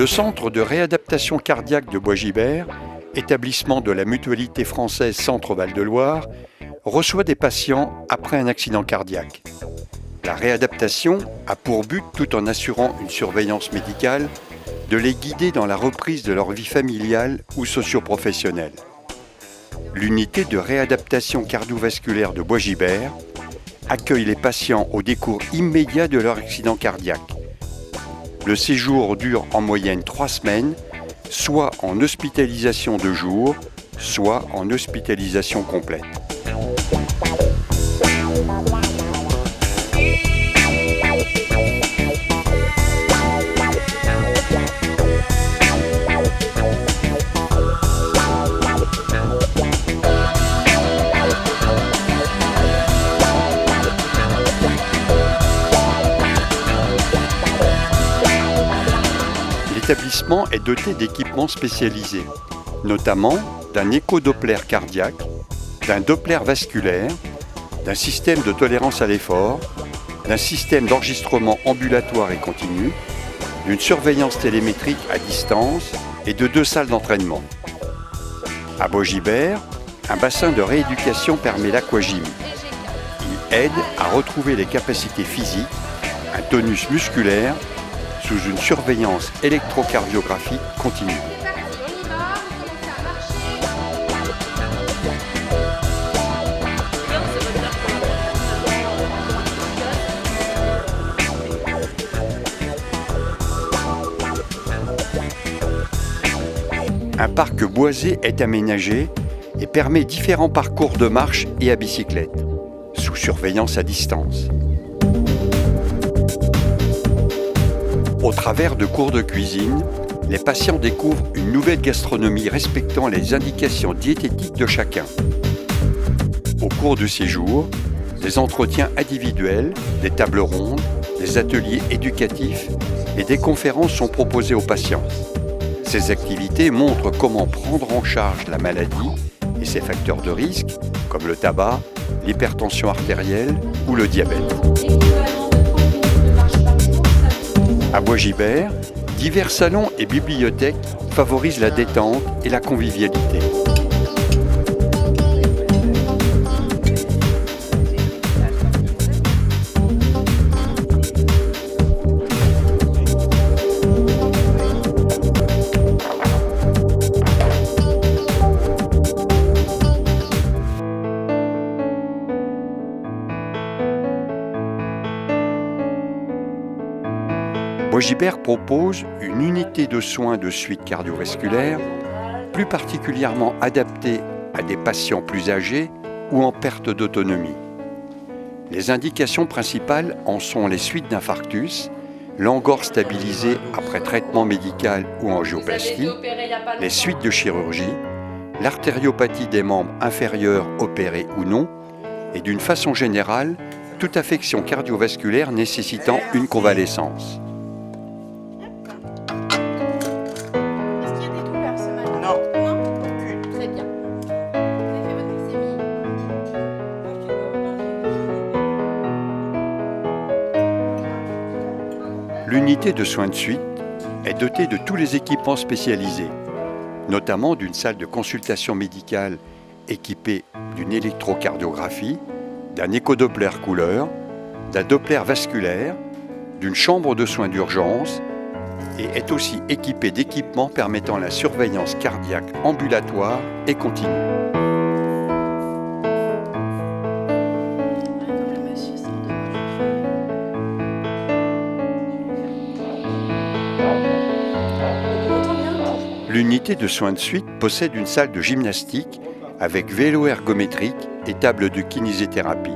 Le centre de réadaptation cardiaque de Bois-Gibert, établissement de la Mutualité française Centre-Val de Loire, reçoit des patients après un accident cardiaque. La réadaptation a pour but, tout en assurant une surveillance médicale, de les guider dans la reprise de leur vie familiale ou socio-professionnelle. L'unité de réadaptation cardiovasculaire de Bois-Gibert accueille les patients au décours immédiat de leur accident cardiaque. Le séjour dure en moyenne 3 semaines, soit en hospitalisation de jour, soit en hospitalisation complète. L'établissement est doté d'équipements spécialisés, notamment d'un échodoppler cardiaque, d'un doppler vasculaire, d'un système de tolérance à l'effort, d'un système d'enregistrement ambulatoire et continu, d'une surveillance télémétrique à distance et de 2 salles d'entraînement. À Bois-Gibert, un bassin de rééducation permet l'aquagym. Il aide à retrouver les capacités physiques, un tonus musculaire, sous une surveillance électrocardiographique continue. Un parc boisé est aménagé et permet différents parcours de marche et à bicyclette, sous surveillance à distance. Au travers de cours de cuisine, les patients découvrent une nouvelle gastronomie respectant les indications diététiques de chacun. Au cours du séjour, des entretiens individuels, des tables rondes, des ateliers éducatifs et des conférences sont proposées aux patients. Ces activités montrent comment prendre en charge la maladie et ses facteurs de risque, comme le tabac, l'hypertension artérielle ou le diabète. À Bois-Gibert, divers salons et bibliothèques favorisent la détente et la convivialité. Bois-Gibert propose une unité de soins de suite cardiovasculaire, plus particulièrement adaptée à des patients plus âgés ou en perte d'autonomie. Les indications principales en sont les suites d'infarctus, l'engorge stabilisée après traitement médical ou angioplastie, les suites de chirurgie, l'artériopathie des membres inférieurs opérés ou non, et d'une façon générale, toute affection cardiovasculaire nécessitant une convalescence. L'unité de soins de suite est dotée de tous les équipements spécialisés, notamment d'une salle de consultation médicale équipée d'une électrocardiographie, d'un échodoppler couleur, d'un doppler vasculaire, d'une chambre de soins d'urgence et est aussi équipée d'équipements permettant la surveillance cardiaque ambulatoire et continue. L'unité de soins de suite possède une salle de gymnastique avec vélo ergométrique et table de kinésithérapie.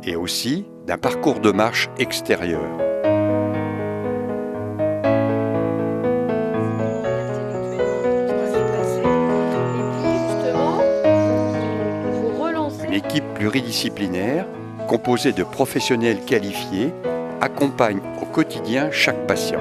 Et aussi d'un parcours de marche extérieur. Une équipe pluridisciplinaire, composée de professionnels qualifiés, accompagne au quotidien chaque patient.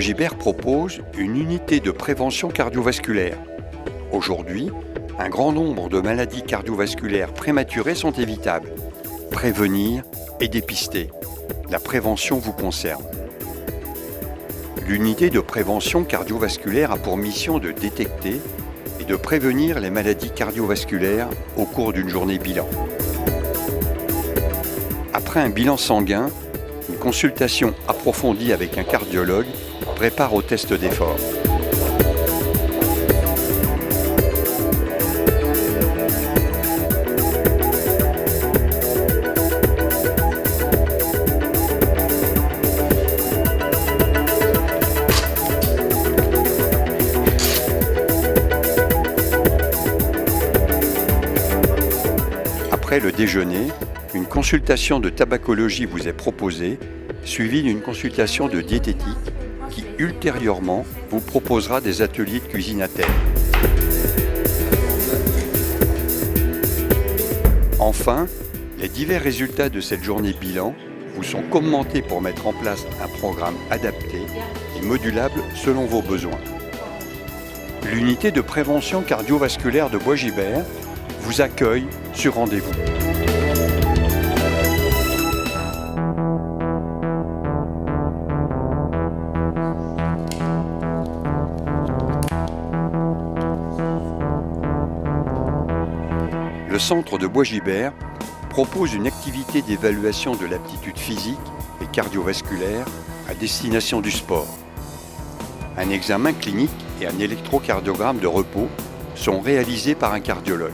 Bois-Guilbert propose une unité de prévention cardiovasculaire. Aujourd'hui, un grand nombre de maladies cardiovasculaires prématurées sont évitables. Prévenir et dépister. La prévention vous concerne. L'unité de prévention cardiovasculaire a pour mission de détecter et de prévenir les maladies cardiovasculaires au cours d'une journée bilan. Après un bilan sanguin, une consultation approfondie avec un cardiologue prépare au test d'effort. Après le déjeuner, une consultation de tabacologie vous est proposée, suivie d'une consultation de diététique qui, ultérieurement, vous proposera des ateliers de cuisine à terre. Enfin, les divers résultats de cette journée bilan vous sont commentés pour mettre en place un programme adapté et modulable selon vos besoins. L'unité de prévention cardiovasculaire de Bois-Guilbert vous accueille sur rendez-vous. Le centre de Bois-Guilbert propose une activité d'évaluation de l'aptitude physique et cardiovasculaire à destination du sport. Un examen clinique et un électrocardiogramme de repos sont réalisés par un cardiologue.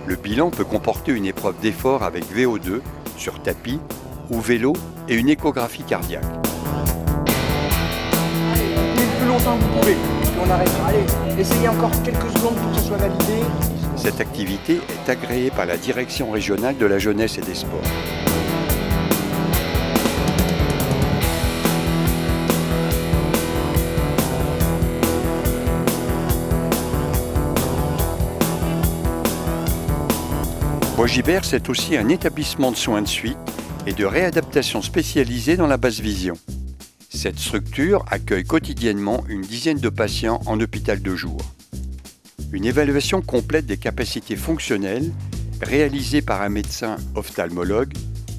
Le bilan peut comporter une épreuve d'effort avec VO2 sur tapis ou vélo et une échographie cardiaque. Allez, le plus longtemps que vous pouvez, puis on arrête. Allez, essayez encore quelques secondes pour que ce soit validé. Cette activité est agréée par la Direction régionale de la jeunesse et des sports. Bois-Guilbert, c'est aussi un établissement de soins de suite et de réadaptation spécialisé dans la basse vision. Cette structure accueille quotidiennement une dizaine de patients en hôpital de jour. Une évaluation complète des capacités fonctionnelles réalisée par un médecin ophtalmologue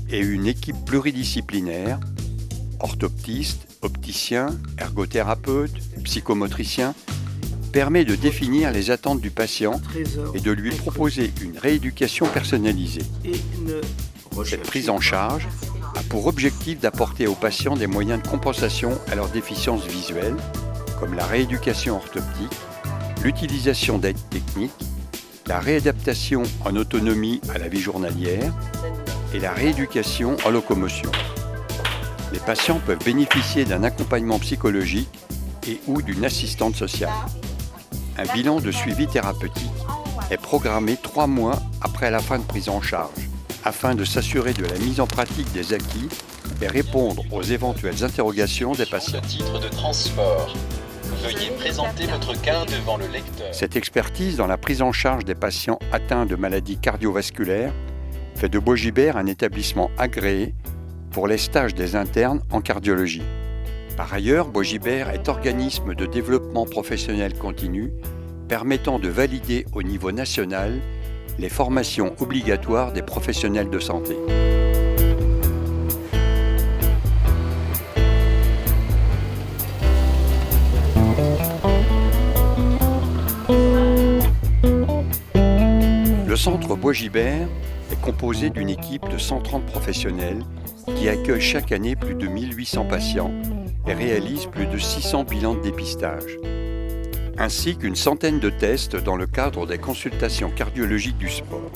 et une équipe pluridisciplinaire, orthoptiste, opticien, ergothérapeute, psychomotricien, permet de définir les attentes du patient et de lui proposer une rééducation personnalisée. Cette prise en charge a pour objectif d'apporter aux patients des moyens de compensation à leur déficience visuelle, comme la rééducation orthoptique, l'utilisation d'aides techniques, la réadaptation en autonomie à la vie journalière et la rééducation en locomotion. Les patients peuvent bénéficier d'un accompagnement psychologique et ou d'une assistante sociale. Un bilan de suivi thérapeutique est programmé 3 mois après la fin de prise en charge, afin de s'assurer de la mise en pratique des acquis et répondre aux éventuelles interrogations des patients. Titre de transport. Veuillez présenter votre cas devant le lecteur. Cette expertise dans la prise en charge des patients atteints de maladies cardiovasculaires fait de Bois-Guilbert un établissement agréé pour les stages des internes en cardiologie. Par ailleurs, Bois-Guilbert est organisme de développement professionnel continu permettant de valider au niveau national les formations obligatoires des professionnels de santé. Le centre Bois-Guilbert est composé d'une équipe de 130 professionnels qui accueille chaque année plus de 1800 patients et réalise plus de 600 bilans de dépistage, ainsi qu'une centaine de tests dans le cadre des consultations cardiologiques du sport.